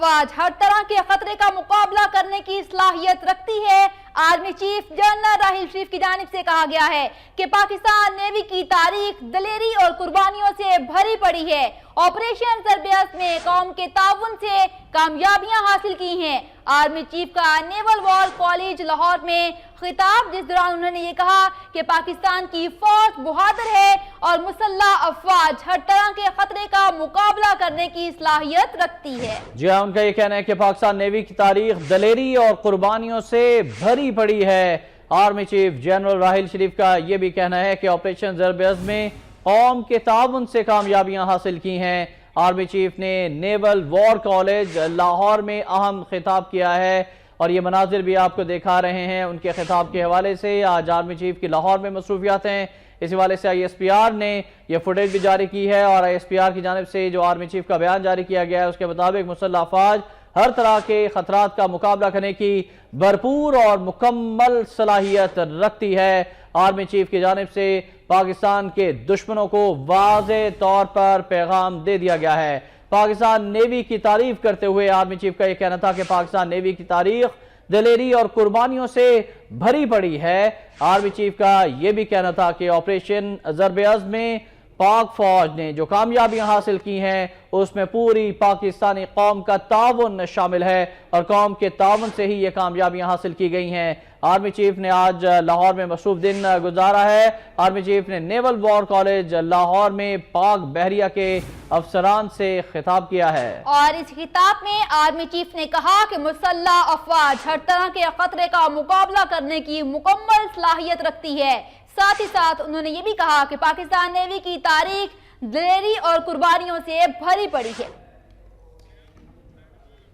افواج ہر طرح کے خطرے کا مقابلہ کرنے کی صلاحیت رکھتی ہے۔ Army chief general Raheel Sharif کی جانب سے کہا گیا ہے کہ پاکستان نیوی کی تاریخ دلیری اور قربانیوں سے بھری پڑی ہے۔ آپریشن سربیس میں قوم کے تعاون سے کامیابیاں حاصل کی ہیں۔ آرمی چیف کا نیول وار کالج لاہور میں خطاب، جس دوران انہوں نے یہ کہا کہ پاکستان کی فوج بہادر ہے اور مسلح افواج ہر طرح کے خطرے کا مقابلہ کرنے کی صلاحیت رکھتی ہے۔ جی ہاں، ان کا یہ کہنا ہے کہ پاکستان نیوی کی تاریخ دلیری اور قربانیوں سے بھری پڑی ہے۔ Army chief general Raheel Sharif کا یہ بھی کہنا ہے کہ آپریشن زربیز میں قوم کے تعاون سے کامیابیاں حاصل کی ہیں۔ آرمی چیف نے نیول وار کالج لاہور میں اہم خطاب کیا ہے اور یہ مناظر بھی آپ کو دکھا رہے ہیں ان کے خطاب کے حوالے سے۔ آج آرمی چیف کی لاہور میں مصروفیات ہیں، اس حوالے سے آئی ایس پی آر نے یہ فوٹیج بھی جاری کی ہے اور آئی ایس پی آر کی جانب سے جو آرمی چیف کا بیان جاری کیا گیا ہے اس کے مطابق مسلح افواج ہر طرح کے خطرات کا مقابلہ کرنے کی بھرپور اور مکمل صلاحیت رکھتی ہے۔ آرمی چیف کی جانب سے پاکستان کے دشمنوں کو واضح طور پر پیغام دے دیا گیا ہے۔ پاکستان نیوی کی تعریف کرتے ہوئے آرمی چیف کا یہ کہنا تھا کہ پاکستان نیوی کی تاریخ دلیری اور قربانیوں سے بھری پڑی ہے۔ آرمی چیف کا یہ بھی کہنا تھا کہ آپریشن زربیز میں پاک فوج نے جو کامیابیاں حاصل کی ہیں اس میں پوری پاکستانی قوم کا تعاون شامل ہے اور قوم کے تعاون سے ہی یہ کامیابیاں حاصل کی گئی ہیں۔ آرمی چیف نے آج لاہور میں مصروف دن گزارا ہے۔ آرمی چیف نے نیول وار کالج لاہور میں پاک بحریہ کے افسران سے خطاب کیا ہے اور اس خطاب میں آرمی چیف نے کہا کہ مسلح افواج ہر طرح کے خطرے کا مقابلہ کرنے کی مکمل صلاحیت رکھتی ہے۔ ساتھ ہی ساتھ انہوں نے یہ بھی کہا کہ پاکستان نیوی کی تاریخ دلیری اور قربانیوں سے بھری پڑی ہے۔